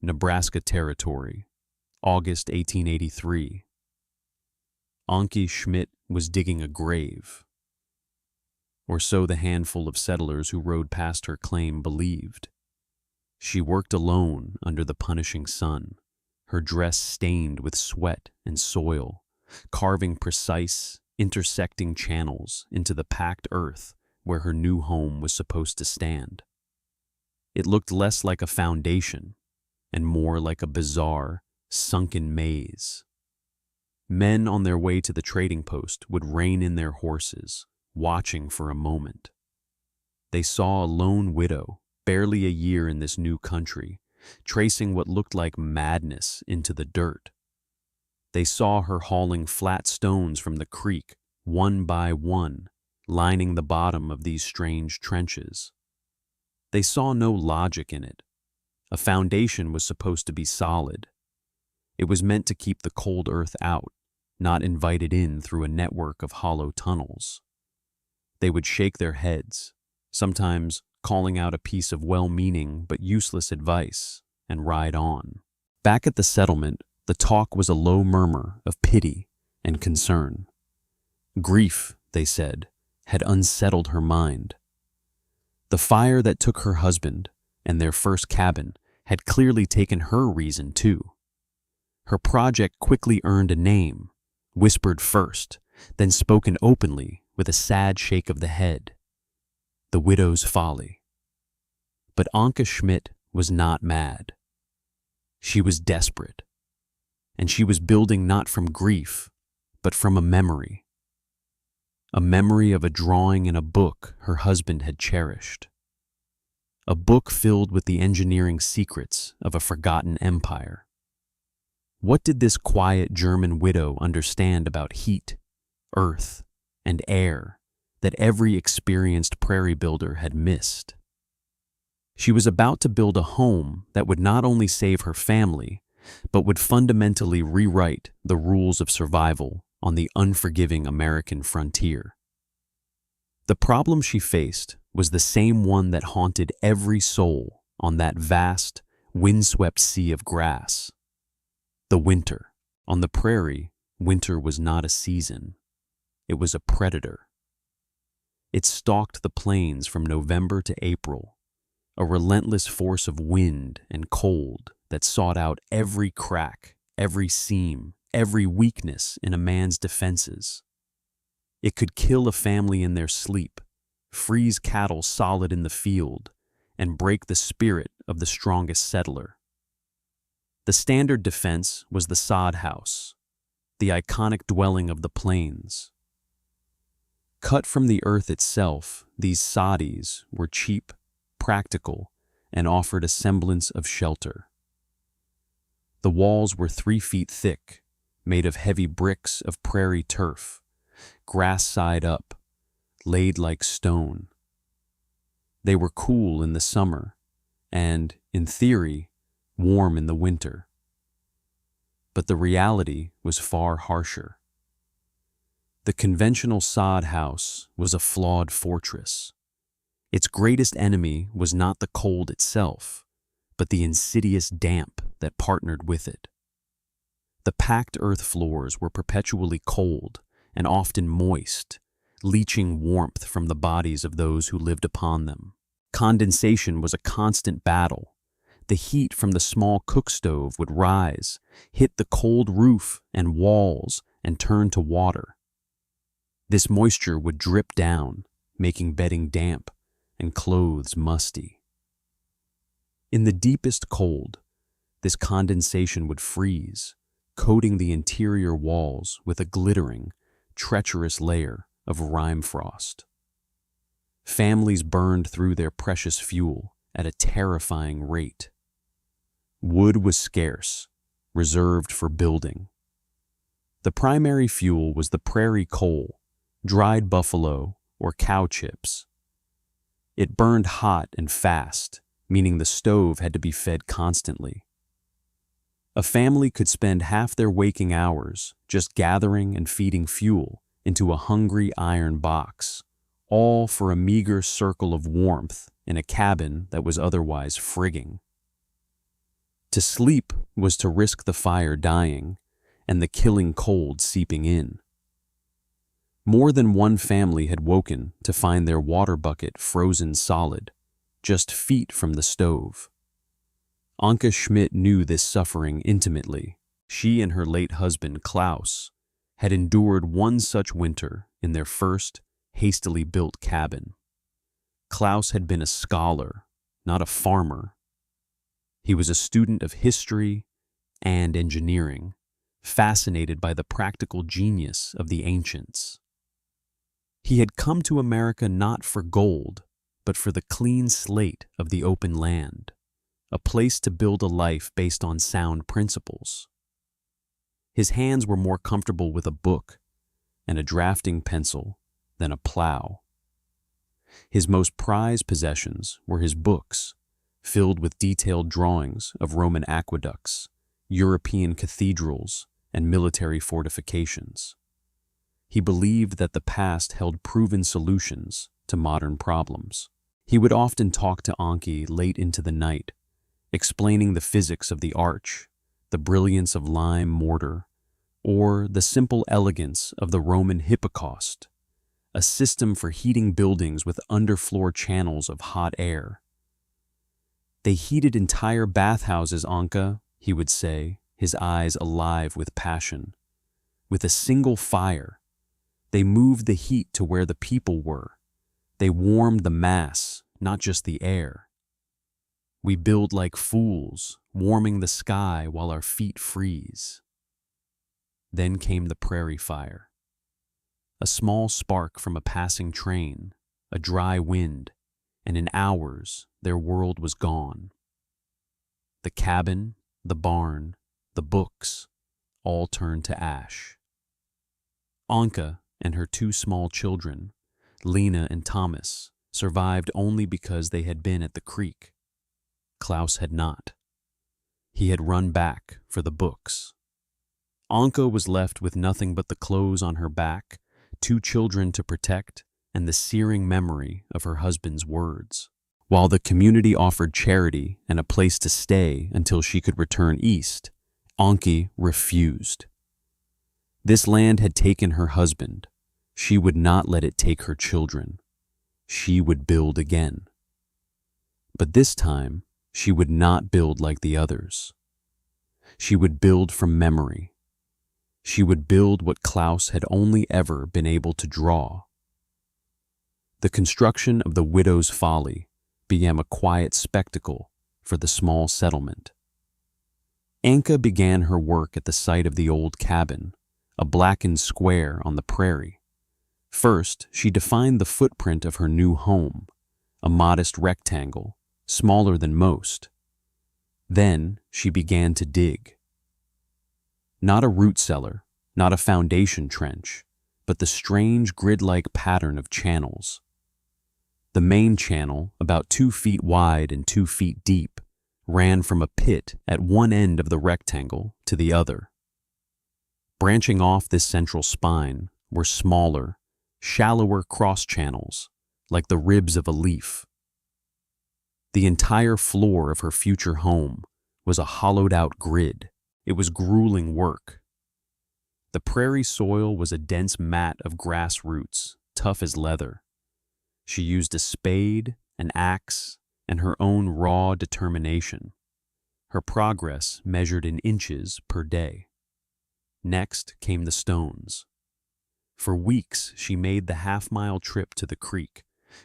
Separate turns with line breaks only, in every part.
Nebraska Territory, August 1883. Anke Schmidt was digging a grave. Or so the handful of settlers who rode past her claim believed. She worked alone under the punishing sun, her dress stained with sweat and soil, carving precise, intersecting channels into the packed earth where her new home was supposed to stand. It looked less like a foundation and more like a bizarre, sunken maze. Men on their way to the trading post would rein in their horses, watching for a moment. They saw a lone widow, barely a year in this new country, tracing what looked like madness into the dirt. They saw her hauling flat stones from the creek, one by one, lining the bottom of these strange trenches. They saw no logic in it. A foundation was supposed to be solid. It was meant to keep the cold earth out, not invite it in through a network of hollow tunnels. They would shake their heads, sometimes calling out a piece of well-meaning but useless advice, and ride on. Back at the settlement, the talk was a low murmur of pity and concern. Grief, they said, had unsettled her mind. The fire that took her husband and their first cabin had clearly taken her reason too. Her project quickly earned a name, whispered first, then spoken openly with a sad shake of the head: the widow's folly. But Anke Schmidt was not mad. She was desperate, and she was building not from grief, but from a memory of a drawing in a book her husband had cherished, a book filled with the engineering secrets of a forgotten empire. What did this quiet German widow understand about heat, earth, and air that every experienced prairie builder had missed? She was about to build a home that would not only save her family, but would fundamentally rewrite the rules of survival on the unforgiving American frontier. The problem she faced was the same one that haunted every soul on that vast, windswept sea of grass: the winter. On the prairie, winter was not a season. It was a predator. It stalked the plains from November to April, a relentless force of wind and cold that sought out every crack, every seam, every weakness in a man's defenses. It could kill a family in their sleep, freeze cattle solid in the field, and break the spirit of the strongest settler. The standard defense was the sod house, the iconic dwelling of the plains. Cut from the earth itself, these soddies were cheap, practical, and offered a semblance of shelter. The walls were 3 feet thick, made of heavy bricks of prairie turf, grass side up, laid like stone. They were cool in the summer and, in theory, warm in the winter. But the reality was far harsher. The conventional sod house was a flawed fortress. Its greatest enemy was not the cold itself, but the insidious damp that partnered with it. The packed earth floors were perpetually cold and often moist, leaching warmth from the bodies of those who lived upon them. Condensation was a constant battle. The heat from the small cook stove would rise, hit the cold roof and walls, and turn to water. This moisture would drip down, making bedding damp and clothes musty. In the deepest cold, this condensation would freeze, coating the interior walls with a glittering, treacherous layer of rime frost. Families burned through their precious fuel at a terrifying rate. Wood was scarce, reserved for building. The primary fuel was the prairie coal, dried buffalo, or cow chips. It burned hot and fast, meaning the stove had to be fed constantly. A family could spend half their waking hours just gathering and feeding fuel into a hungry iron box, all for a meager circle of warmth in a cabin that was otherwise frigging. To sleep was to risk the fire dying and the killing cold seeping in. More than one family had woken to find their water bucket frozen solid, just feet from the stove. Anke Schmidt knew this suffering intimately. She and her late husband, Klaus, had endured one such winter in their first, hastily built cabin. Klaus had been a scholar, not a farmer. He was a student of history and engineering, fascinated by the practical genius of the ancients. He had come to America not for gold, but for the clean slate of the open land, a place to build a life based on sound principles. His hands were more comfortable with a book and a drafting pencil than a plow. His most prized possessions were his books, filled with detailed drawings of Roman aqueducts, European cathedrals, and military fortifications. He believed that the past held proven solutions to modern problems. He would often talk to Anke late into the night, explaining the physics of the arch, the brilliance of lime mortar, or the simple elegance of the Roman hypocaust, a system for heating buildings with underfloor channels of hot air. "They heated entire bathhouses, Anke," he would say, his eyes alive with passion. "With a single fire. They moved the heat to where the people were. They warmed the mass, not just the air. We build like fools, warming the sky while our feet freeze." Then came the prairie fire. A small spark from a passing train, a dry wind, and in hours their world was gone. The cabin, the barn, the books, all turned to ash. Anke and her two small children, Lena and Thomas, survived only because they had been at the creek. Klaus had not. He had run back for the books. Anke was left with nothing but the clothes on her back, two children to protect, and the searing memory of her husband's words. While the community offered charity and a place to stay until she could return east, Anke refused. This land had taken her husband. She would not let it take her children. She would build again. But this time, she would not build like the others. She would build from memory. She would build what Klaus had only ever been able to draw. The construction of the Widow's Folly became a quiet spectacle for the small settlement. Anke began her work at the site of the old cabin, a blackened square on the prairie. First, she defined the footprint of her new home, a modest rectangle, smaller than most. Then she began to dig. Not a root cellar, not a foundation trench, but the strange grid-like pattern of channels. The main channel, about 2 feet wide and 2 feet deep, ran from a pit at one end of the rectangle to the other. Branching off this central spine were smaller, shallower cross-channels, like the ribs of a leaf. The entire floor of her future home was a hollowed-out grid. It was grueling work. The prairie soil was a dense mat of grass roots, tough as leather. She used a spade, an axe, and her own raw determination. Her progress measured in inches per day. Next came the stones. For weeks she made the half-mile trip to the creek,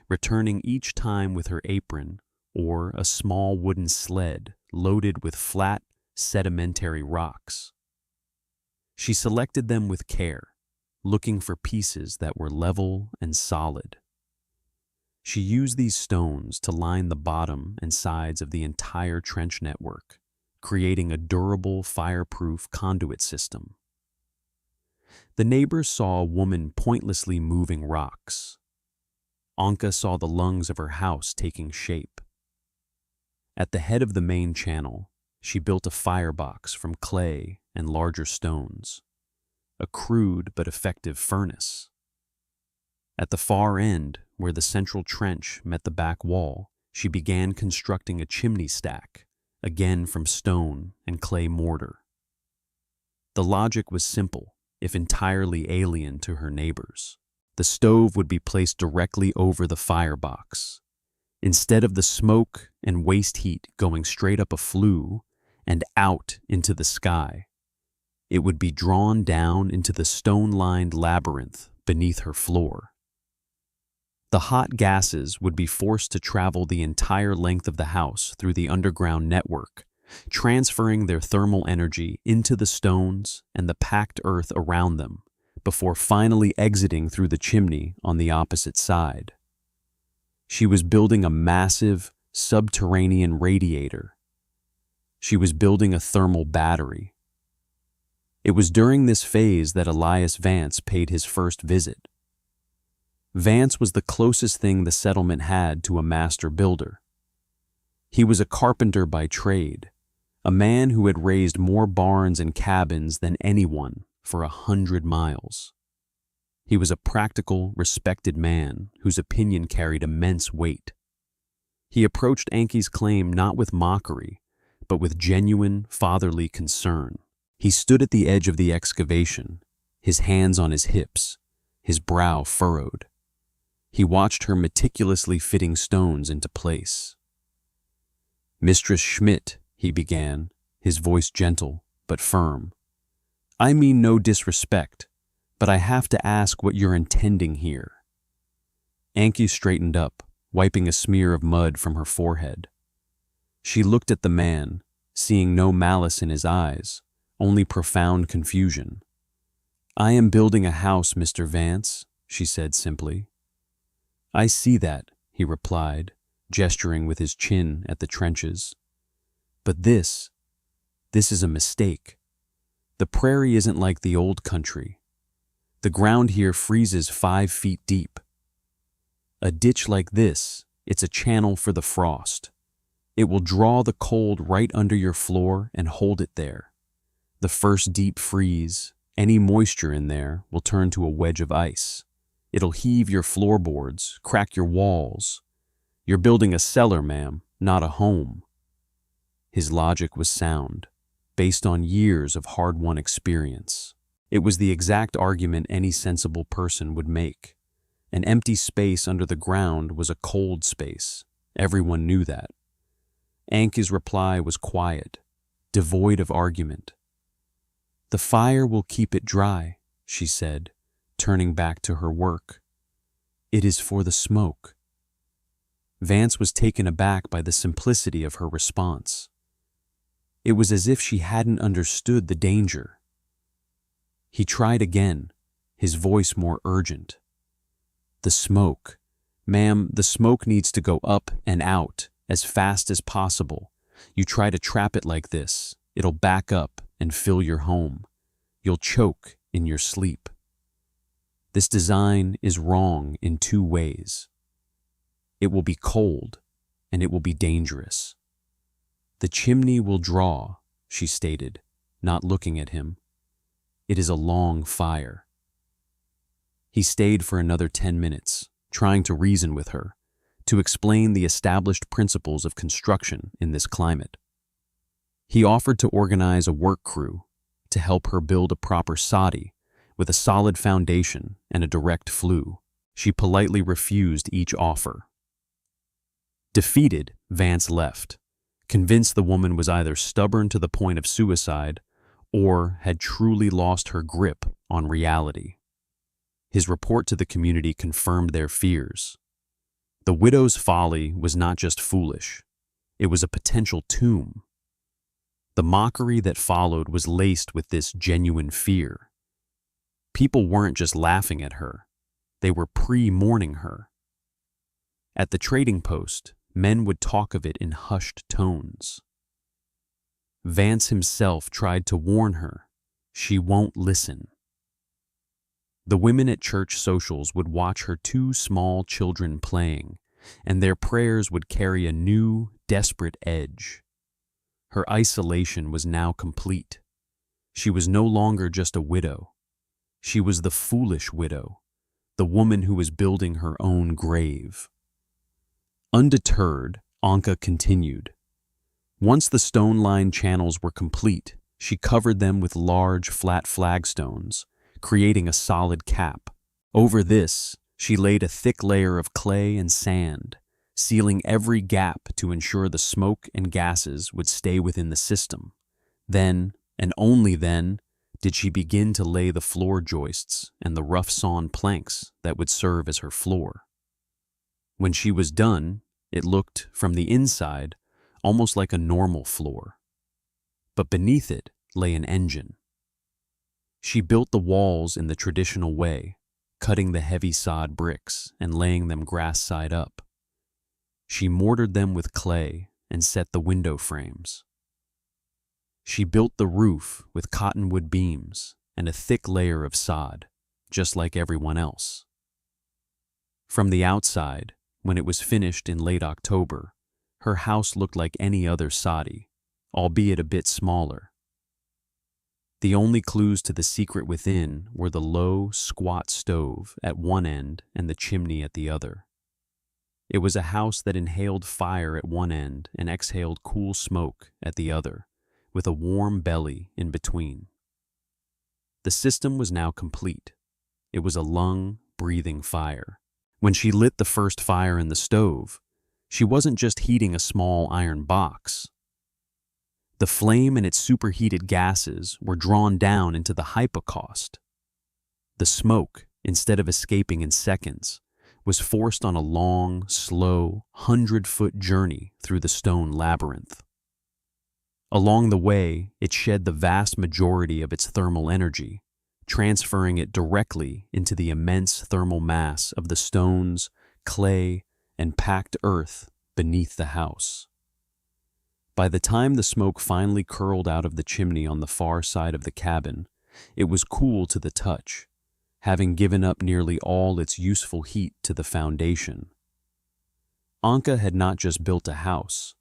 returning each time with her apron or a small wooden sled loaded with flat, sedimentary rocks. She selected them with care, looking for pieces that were level and solid. She used these stones to line the bottom and sides of the entire trench network, creating a durable, fireproof conduit system. The neighbors saw a woman pointlessly moving rocks. Anke saw the lungs of her house taking shape. At the head of the main channel, she built a firebox from clay and larger stones, a crude but effective furnace. At the far end, where the central trench met the back wall, she began constructing a chimney stack, again from stone and clay mortar. The logic was simple, if entirely alien to her neighbors. The stove would be placed directly over the firebox. Instead of the smoke and waste heat going straight up a flue and out into the sky, it would be drawn down into the stone-lined labyrinth beneath her floor. The hot gases would be forced to travel the entire length of the house through the underground network, transferring their thermal energy into the stones and the packed earth around them, before finally exiting through the chimney on the opposite side. She was building a massive, subterranean radiator. She was building a thermal battery. It was during this phase that Elias Vance paid his first visit. Vance was the closest thing the settlement had to a master builder. He was a carpenter by trade, a man who had raised more barns and cabins than anyone for 100 miles. He was a practical, respected man whose opinion carried immense weight. He approached Anki's claim not with mockery, but with genuine, fatherly concern. He stood at the edge of the excavation, his hands on his hips, his brow furrowed. He watched her meticulously fitting stones into place. "Mistress Schmidt," he began, his voice gentle but firm, "I mean no disrespect, but I have to ask what you're intending here." Anki straightened up, wiping a smear of mud from her forehead. She looked at the man, seeing no malice in his eyes, only profound confusion. "I am building a house, Mr. Vance," she said simply. "I see that," he replied, gesturing with his chin at the trenches. "But this is a mistake. The prairie isn't like the old country. The ground here freezes 5 feet deep. A ditch like this, it's a channel for the frost. It will draw the cold right under your floor and hold it there. The first deep freeze, any moisture in there will turn to a wedge of ice. It'll heave your floorboards, crack your walls. You're building a cellar, ma'am, not a home." His logic was sound, based on years of hard-won experience. It was the exact argument any sensible person would make. An empty space under the ground was a cold space. Everyone knew that. Anki's reply was quiet, devoid of argument. "The fire will keep it dry," she said, turning back to her work. "It is for the smoke." Vance was taken aback by the simplicity of her response. It was as if she hadn't understood the danger. He tried again, his voice more urgent. "The smoke. Ma'am, the smoke needs to go up and out as fast as possible. You try to trap it like this, it'll back up and fill your home. You'll choke in your sleep. This design is wrong in 2 ways. It will be cold, and it will be dangerous. The chimney will draw," she stated, not looking at him. "It is a long fire." He stayed for another 10 minutes, trying to reason with her, to explain the established principles of construction in this climate. He offered to organize a work crew to help her build a proper soddy with a solid foundation and a direct flue. She politely refused each offer. Defeated, Vance left, convinced the woman was either stubborn to the point of suicide or had truly lost her grip on reality. His report to the community confirmed their fears. The widow's folly was not just foolish, it was a potential tomb. The mockery that followed was laced with this genuine fear. People weren't just laughing at her, they were pre-mourning her. At the trading post, men would talk of it in hushed tones. Vance himself tried to warn her, she won't listen. The women at church socials would watch her 2 small children playing, and their prayers would carry a new, desperate edge. Her isolation was now complete. She was no longer just a widow. She was the foolish widow, the woman who was building her own grave. Undeterred, Anka continued. Once the stone-lined channels were complete, she covered them with large, flat flagstones, creating a solid cap. Over this, she laid a thick layer of clay and sand, sealing every gap to ensure the smoke and gases would stay within the system. Then, and only then, did she begin to lay the floor joists and the rough-sawn planks that would serve as her floor. When she was done, it looked, from the inside, almost like a normal floor. But beneath it lay an engine. She built the walls in the traditional way, cutting the heavy sod bricks and laying them grass side up. She mortared them with clay and set the window frames. She built the roof with cottonwood beams and a thick layer of sod, just like everyone else. From the outside, when it was finished in late October, her house looked like any other soddy, albeit a bit smaller. The only clues to the secret within were the low, squat stove at one end and the chimney at the other. It was a house that inhaled fire at one end and exhaled cool smoke at the other, with a warm belly in between. The system was now complete. It was a lung-breathing fire. When she lit the first fire in the stove, she wasn't just heating a small iron box. The flame and its superheated gases were drawn down into the hypocaust. The smoke, instead of escaping in seconds, was forced on a long, slow, 100-foot journey through the stone labyrinth. Along the way, it shed the vast majority of its thermal energy, transferring it directly into the immense thermal mass of the stones, clay, and packed earth beneath the house. By the time the smoke finally curled out of the chimney on the far side of the cabin, it was cool to the touch, having given up nearly all its useful heat to the foundation. Anka had not just built a house.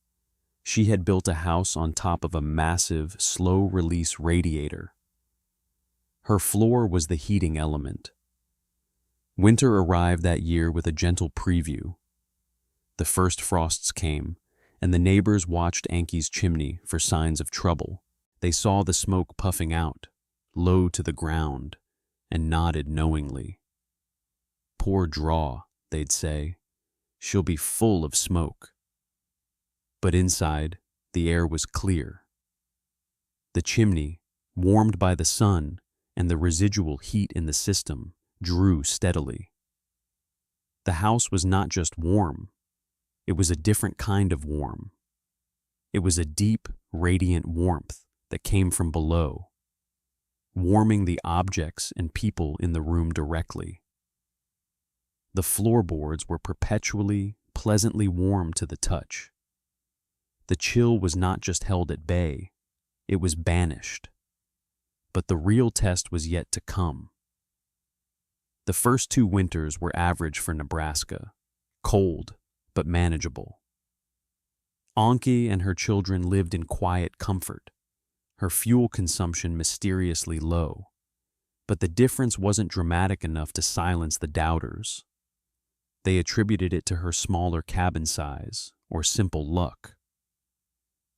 She had built a house on top of a massive, slow-release radiator. Her floor was the heating element. Winter arrived that year with a gentle preview. The first frosts came, and the neighbors watched Anki's chimney for signs of trouble. They saw the smoke puffing out, low to the ground, and nodded knowingly. "Poor draw," they'd say. "She'll be full of smoke." But inside, the air was clear. The chimney, warmed by the sun and the residual heat in the system, drew steadily. The house was not just warm. It was a different kind of warm. It was a deep, radiant warmth that came from below, warming the objects and people in the room directly. The floorboards were perpetually, pleasantly warm to the touch. The chill was not just held at bay, it was banished. But the real test was yet to come. The first 2 winters were average for Nebraska, cold but manageable. Anki and her children lived in quiet comfort, her fuel consumption mysteriously low. But the difference wasn't dramatic enough to silence the doubters. They attributed it to her smaller cabin size or simple luck.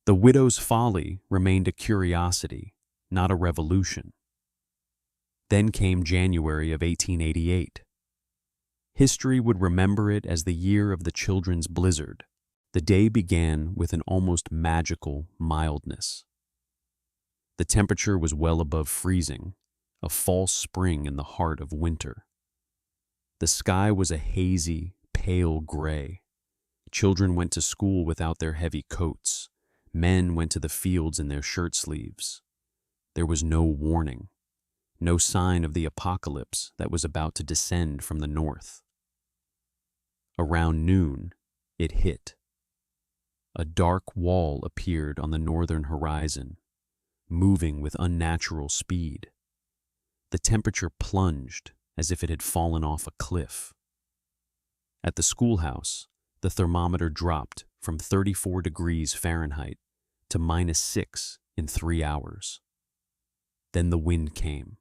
The widow's folly remained a curiosity, not a revolution. Then came January of 1888. History would remember it as the year of the children's blizzard. The day began with an almost magical mildness. The temperature was well above freezing, a false spring in the heart of winter. The sky was a hazy, pale gray. Children went to school without their heavy coats. Men went to the fields in their shirt sleeves. There was no warning, no sign of the apocalypse that was about to descend from the north. Around noon, it hit. A dark wall appeared on the northern horizon, moving with unnatural speed. The temperature plunged as if it had fallen off a cliff. At the schoolhouse, the thermometer dropped from 34 degrees Fahrenheit to -6 in 3 hours. Then the wind came,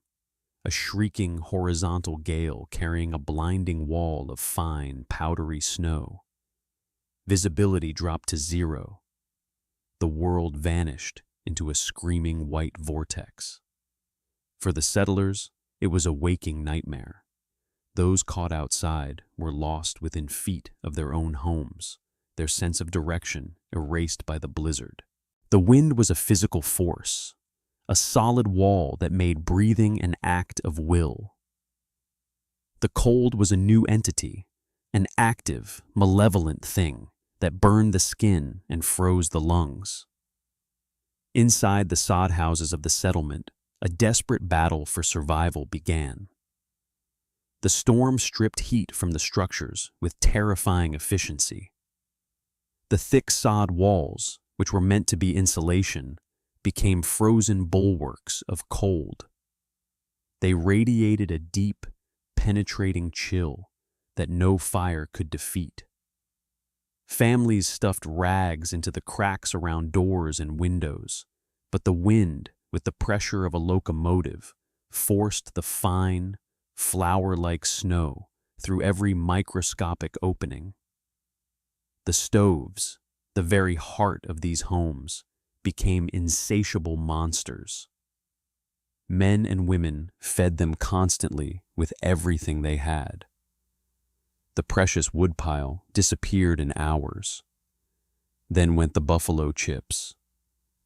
a shrieking horizontal gale carrying a blinding wall of fine, powdery snow. Visibility dropped to 0. the world vanished into a screaming white vortex. For the settlers, it was a waking nightmare. Those caught outside were lost within feet of their own homes, their sense of direction erased by the blizzard. The wind was a physical force, a solid wall that made breathing an act of will. The cold was a new entity, an active, malevolent thing that burned the skin and froze the lungs. Inside the sod houses of the settlement, a desperate battle for survival began. The storm stripped heat from the structures with terrifying efficiency. The thick sod walls, which were meant to be insulation, became frozen bulwarks of cold. They radiated a deep, penetrating chill that no fire could defeat. Families stuffed rags into the cracks around doors and windows, but the wind, with the pressure of a locomotive, forced the fine, flour-like snow through every microscopic opening. The stoves, the very heart of these homes, became insatiable monsters. Men and women fed them constantly with everything they had. The precious woodpile disappeared in hours. Then went the buffalo chips.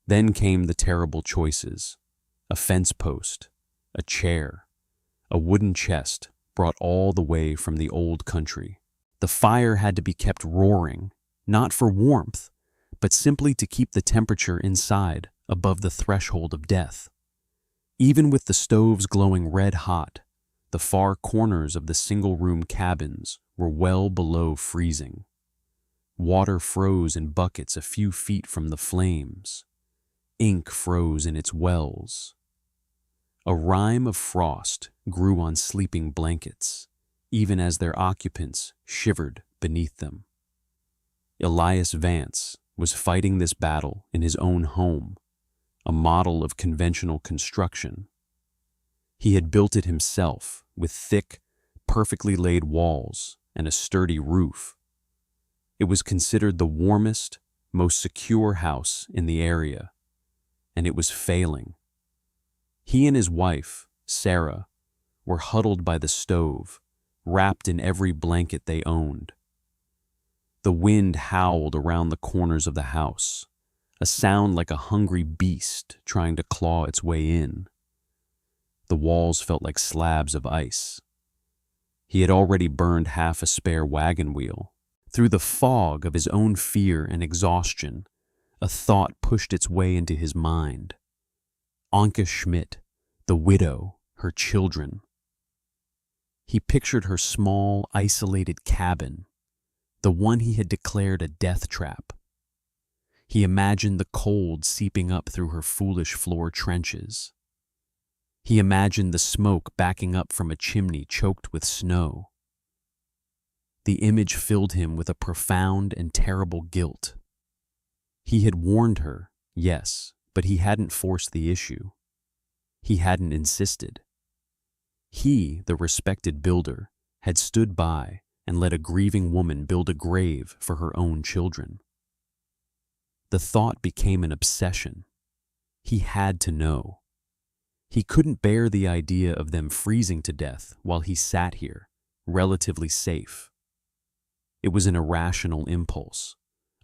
Then came the terrible choices: a fence post, a chair, a wooden chest brought all the way from the old country. The fire had to be kept roaring, not for warmth, but simply to keep the temperature inside above the threshold of death. Even with the stoves glowing red hot, the far corners of the single-room cabins were well below freezing. Water froze in buckets a few feet from the flames. Ink froze in its wells. A rime of frost grew on sleeping blankets, even as their occupants shivered beneath them. Elias Vance was fighting this battle in his own home, a model of conventional construction. He had built it himself with thick, perfectly laid walls and a sturdy roof. It was considered the warmest, most secure house in the area, and it was failing. He and his wife, Sarah, were huddled by the stove, wrapped in every blanket they owned. The wind howled around the corners of the house, a sound like a hungry beast trying to claw its way in. The walls felt like slabs of ice. He had already burned half a spare wagon wheel. Through the fog of his own fear and exhaustion, a thought pushed its way into his mind. Anke Schmidt, the widow, her children. He pictured her small, isolated cabin, the one he had declared a death trap. He imagined the cold seeping up through her foolish floor trenches. He imagined the smoke backing up from a chimney choked with snow. The image filled him with a profound and terrible guilt. He had warned her, yes, but he hadn't forced the issue. He hadn't insisted. He, the respected builder, had stood by and let a grieving woman build a grave for her own children. The thought became an obsession. He had to know. He couldn't bear the idea of them freezing to death while he sat here, relatively safe. It was an irrational impulse,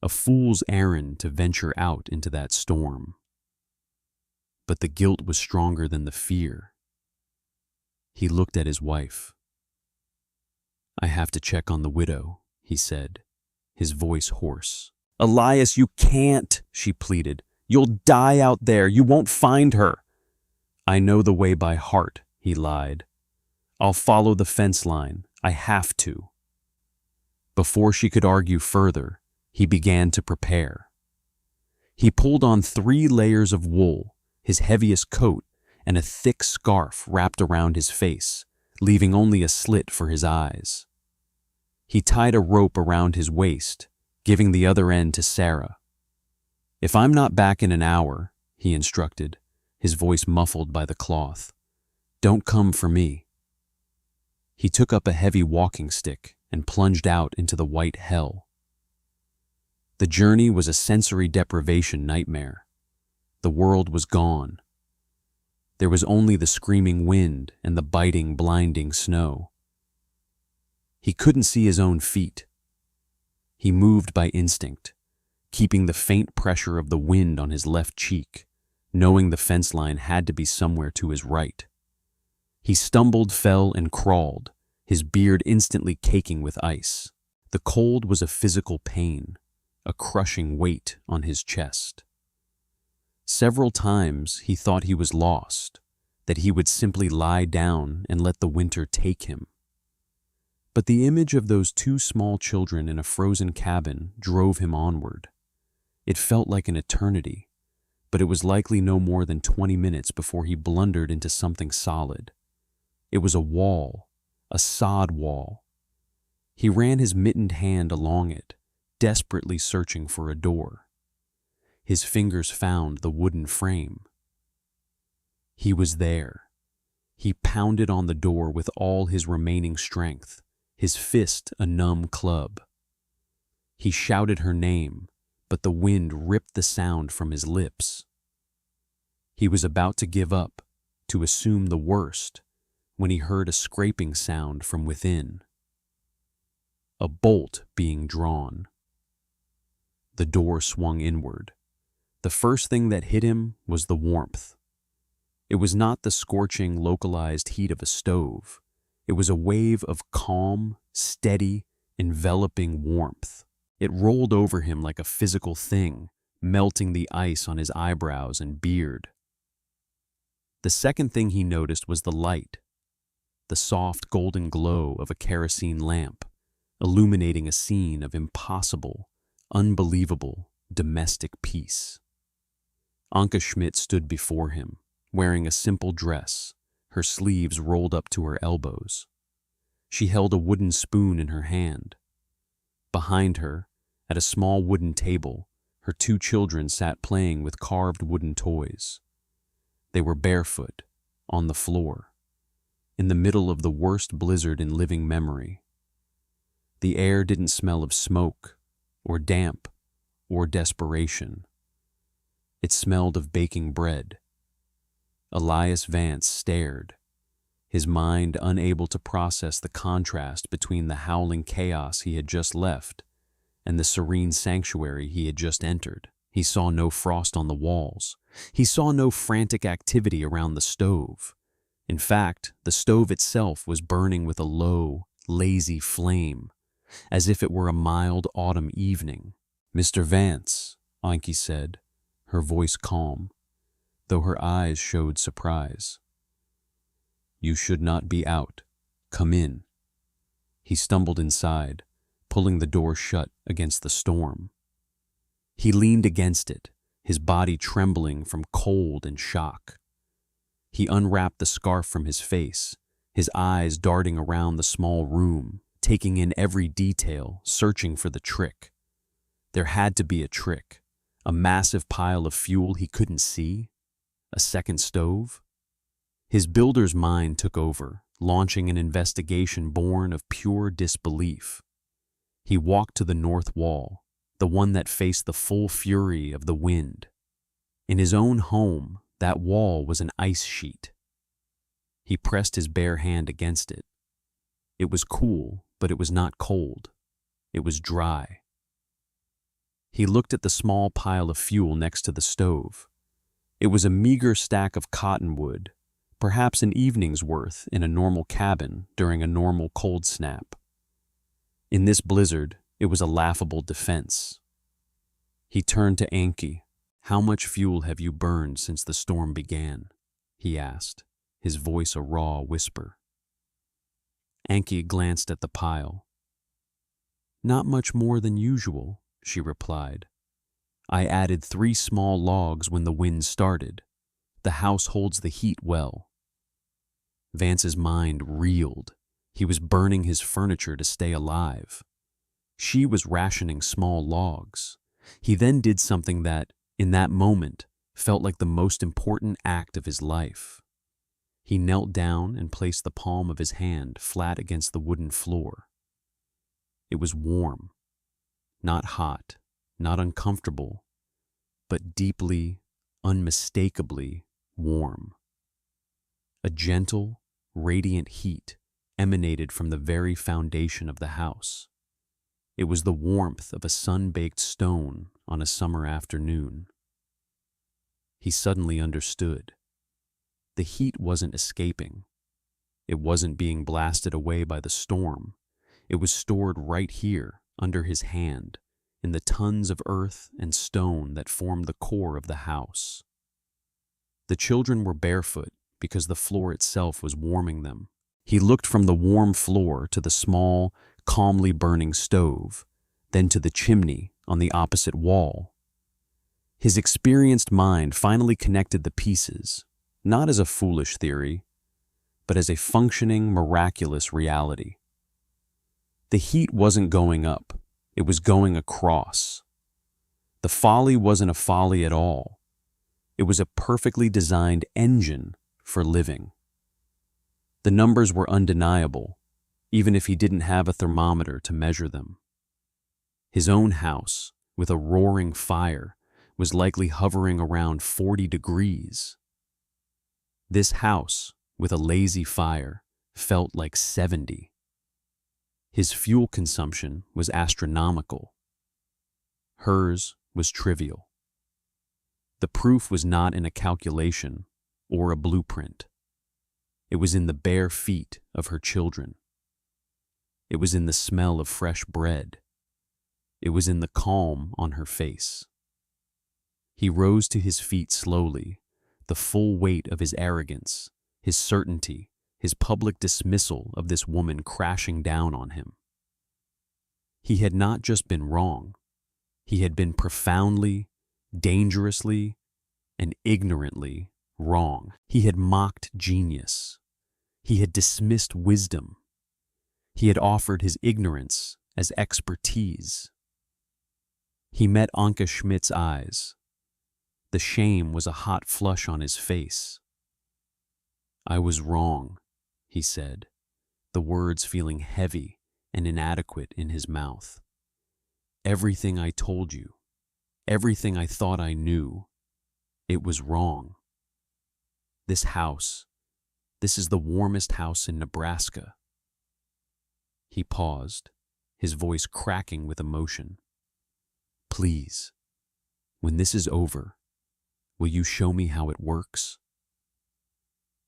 a fool's errand to venture out into that storm. But the guilt was stronger than the fear. He looked at his wife. "I have to check on the widow," he said, his voice hoarse. "Elias, you can't," she pleaded. "You'll die out there. You won't find her." "I know the way by heart," he lied. "I'll follow the fence line. I have to." Before she could argue further, he began to prepare. He pulled on 3 layers of wool, his heaviest coat, and a thick scarf wrapped around his face, leaving only a slit for his eyes. He tied a rope around his waist, giving the other end to Sarah. "If I'm not back in an hour," he instructed, his voice muffled by the cloth, "don't come for me." He took up a heavy walking stick and plunged out into the white hell. The journey was a sensory deprivation nightmare. The world was gone. There was only the screaming wind and the biting, blinding snow. He couldn't see his own feet. He moved by instinct, keeping the faint pressure of the wind on his left cheek, knowing the fence line had to be somewhere to his right. He stumbled, fell, and crawled, his beard instantly caking with ice. The cold was a physical pain, a crushing weight on his chest. Several times he thought he was lost, that he would simply lie down and let the winter take him. But the image of those two small children in a frozen cabin drove him onward. It felt like an eternity, but it was likely no more than 20 minutes before he blundered into something solid. It was a wall, a sod wall. He ran his mittened hand along it, desperately searching for a door. His fingers found the wooden frame. He was there. He pounded on the door with all his remaining strength, his fist a numb club. He shouted her name, but the wind ripped the sound from his lips. He was about to give up, to assume the worst, when he heard a scraping sound from within. A bolt being drawn. The door swung inward. The first thing that hit him was the warmth. It was not the scorching, localized heat of a stove. It was a wave of calm, steady, enveloping warmth. It rolled over him like a physical thing, melting the ice on his eyebrows and beard. The second thing he noticed was the light, the soft golden glow of a kerosene lamp, illuminating a scene of impossible, unbelievable, domestic peace. Anke Schmidt stood before him, wearing a simple dress, her sleeves rolled up to her elbows. She held a wooden spoon in her hand. Behind her, at a small wooden table, her two children sat playing with carved wooden toys. They were barefoot, on the floor, in the middle of the worst blizzard in living memory. The air didn't smell of smoke, or damp, or desperation. It smelled of baking bread. Elias Vance stared, his mind unable to process the contrast between the howling chaos he had just left and the serene sanctuary he had just entered. He saw no frost on the walls. He saw no frantic activity around the stove. In fact, the stove itself was burning with a low, lazy flame, as if it were a mild autumn evening. "Mr. Vance," Anke said, her voice calm, though her eyes showed surprise. "You should not be out. Come in." He stumbled inside, pulling the door shut against the storm. He leaned against it, his body trembling from cold and shock. He unwrapped the scarf from his face, his eyes darting around the small room, taking in every detail, searching for the trick. There had to be a trick, a massive pile of fuel he couldn't see, a second stove. His builder's mind took over, launching an investigation born of pure disbelief. He walked to the north wall, the one that faced the full fury of the wind. In his own home, that wall was an ice sheet. He pressed his bare hand against it. It was cool, but it was not cold. It was dry. He looked at the small pile of fuel next to the stove. It was a meager stack of cottonwood, perhaps an evening's worth in a normal cabin during a normal cold snap. In this blizzard, it was a laughable defense. He turned to Anke. "How much fuel have you burned since the storm began?" he asked, his voice a raw whisper. Anke glanced at the pile. "Not much more than usual," she replied. "I added 3 small logs when the wind started. The house holds the heat well." Vance's mind reeled. He was burning his furniture to stay alive. She was rationing small logs. He then did something that, in that moment, felt like the most important act of his life. He knelt down and placed the palm of his hand flat against the wooden floor. It was warm, not hot, not uncomfortable, but deeply, unmistakably warm. A gentle, radiant heat emanated from the very foundation of the house. It was the warmth of a sun-baked stone on a summer afternoon. He suddenly understood. The heat wasn't escaping. It wasn't being blasted away by the storm. It was stored right here, under his hand, in the tons of earth and stone that formed the core of the house. The children were barefoot because the floor itself was warming them. He looked from the warm floor to the small, calmly burning stove, then to the chimney on the opposite wall. His experienced mind finally connected the pieces, not as a foolish theory, but as a functioning, miraculous reality. The heat wasn't going up, it was going across. The folly wasn't a folly at all. It was a perfectly designed engine for living. The numbers were undeniable, even if he didn't have a thermometer to measure them. His own house, with a roaring fire, was likely hovering around 40 degrees. This house, with a lazy fire, felt like 70. His fuel consumption was astronomical. Hers was trivial. The proof was not in a calculation or a blueprint. It was in the bare feet of her children. It was in the smell of fresh bread. It was in the calm on her face. He rose to his feet slowly, the full weight of his arrogance, his certainty, his public dismissal of this woman crashing down on him. He had not just been wrong. He had been profoundly, dangerously, and ignorantly wrong. He had mocked genius. He had dismissed wisdom. He had offered his ignorance as expertise. He met Anke Schmidt's eyes. The shame was a hot flush on his face. "I was wrong," he said, the words feeling heavy and inadequate in his mouth. "Everything I told you, everything I thought I knew, it was wrong. This house, this is the warmest house in Nebraska." He paused, his voice cracking with emotion. "Please, when this is over, will you show me how it works?"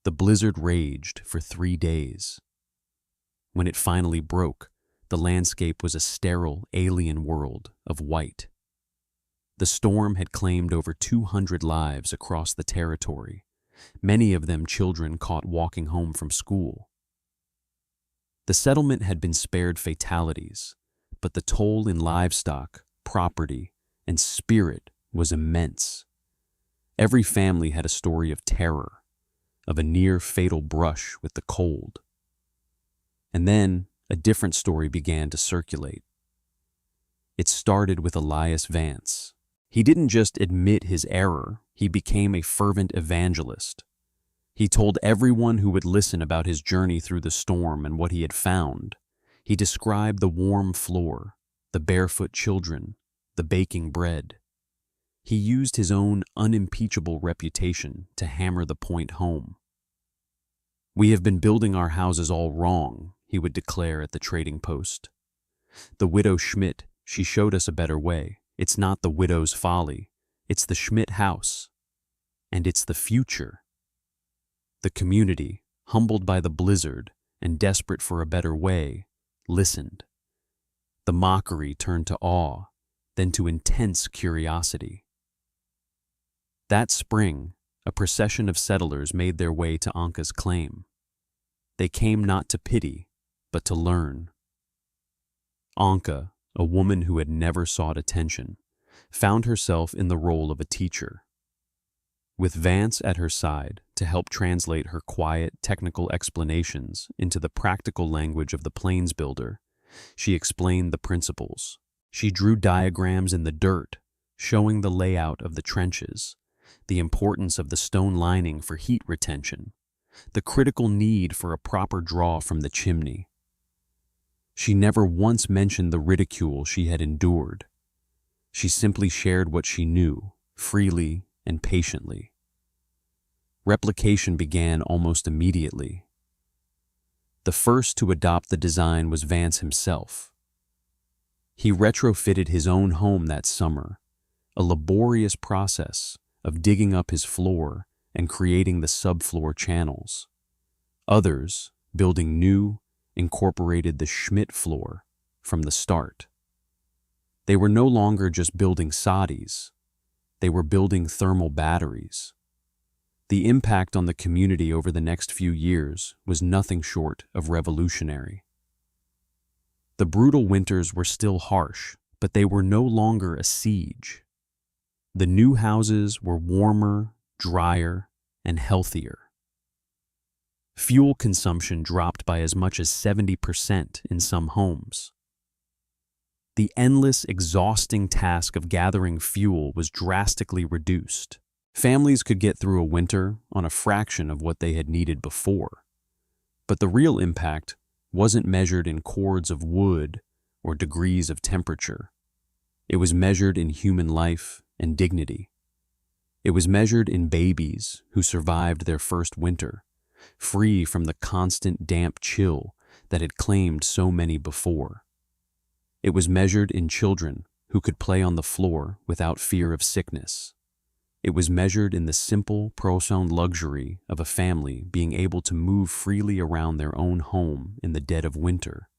The blizzard raged for 3 days. When it finally broke, the landscape was a sterile, alien world of white. The storm had claimed over 200 lives across the territory, many of them children caught walking home from school. The settlement had been spared fatalities, but the toll in livestock, property, and spirit was immense. Every family had a story of terror, of a near-fatal brush with the cold. And then a different story began to circulate. It started with Elias Vance. He didn't just admit his error, he became a fervent evangelist. He told everyone who would listen about his journey through the storm and what he had found. He described the warm floor, the barefoot children, the baking bread. He used his own unimpeachable reputation to hammer the point home. "We have been building our houses all wrong," he would declare at the trading post. "The widow Schmidt, she showed us a better way. It's not the widow's folly. It's the Schmidt house. And it's the future." The community, humbled by the blizzard and desperate for a better way, listened. The mockery turned to awe, then to intense curiosity. That spring, a procession of settlers made their way to Anke's claim. They came not to pity, but to learn. Anke, a woman who had never sought attention, found herself in the role of a teacher. With Vance at her side to help translate her quiet, technical explanations into the practical language of the plains builder, she explained the principles. She drew diagrams in the dirt, showing the layout of the trenches, the importance of the stone lining for heat retention, the critical need for a proper draw from the chimney. She never once mentioned the ridicule she had endured. She simply shared what she knew, freely and patiently. Replication began almost immediately. The first to adopt the design was Vance himself. He retrofitted his own home that summer, a laborious process of digging up his floor and creating the subfloor channels. Others, building new, incorporated the Schmidt floor from the start. They were no longer just building soddies, they were building thermal batteries. The impact on the community over the next few years was nothing short of revolutionary. The brutal winters were still harsh, but they were no longer a siege. The new houses were warmer, drier, and healthier. Fuel consumption dropped by as much as 70% in some homes. The endless, exhausting task of gathering fuel was drastically reduced. Families could get through a winter on a fraction of what they had needed before. But the real impact wasn't measured in cords of wood or degrees of temperature. It was measured in human life and dignity. It was measured in babies who survived their first winter, free from the constant damp chill that had claimed so many before. It was measured in children who could play on the floor without fear of sickness. It was measured in the simple, profound luxury of a family being able to move freely around their own home in the dead of winter,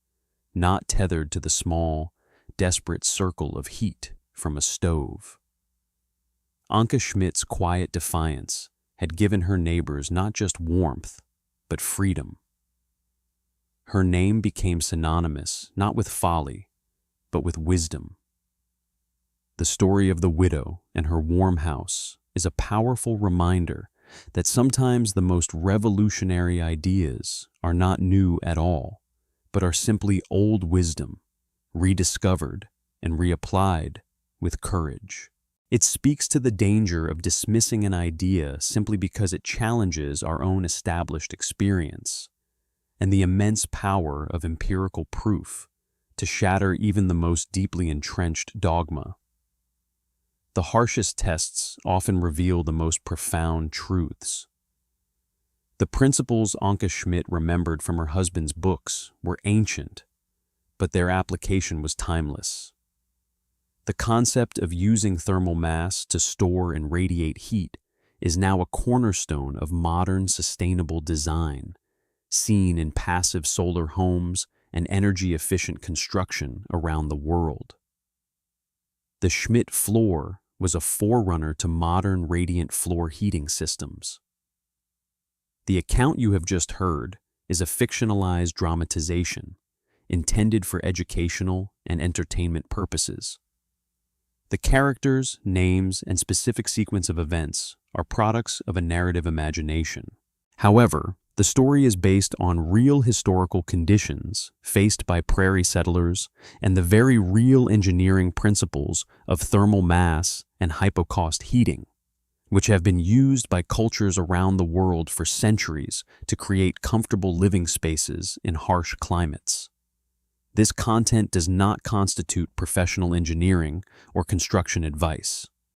not tethered to the small, desperate circle of heat from a stove. Anke Schmidt's quiet defiance had given her neighbors not just warmth, but freedom. Her name became synonymous not with folly, but with wisdom. The story of the widow and her warm house is a powerful reminder that sometimes the most revolutionary ideas are not new at all, but are simply old wisdom, rediscovered and reapplied with courage. It speaks to the danger of dismissing an idea simply because it challenges our own established experience, and the immense power of empirical proof to shatter even the most deeply entrenched dogma. The harshest tests often reveal the most profound truths. The principles Anke Schmidt remembered from her husband's books were ancient, but their application was timeless. The concept of using thermal mass to store and radiate heat is now a cornerstone of modern sustainable design, seen in passive solar homes and energy-efficient construction around the world. The Schmidt floor was a forerunner to modern radiant floor heating systems. The account you have just heard is a fictionalized dramatization intended for educational and entertainment purposes. The characters, names, and specific sequence of events are products of a narrative imagination. However, the story is based on real historical conditions faced by prairie settlers and the very real engineering principles of thermal mass and hypocaust heating, which have been used by cultures around the world for centuries to create comfortable living spaces in harsh climates. This content does not constitute professional engineering or construction advice.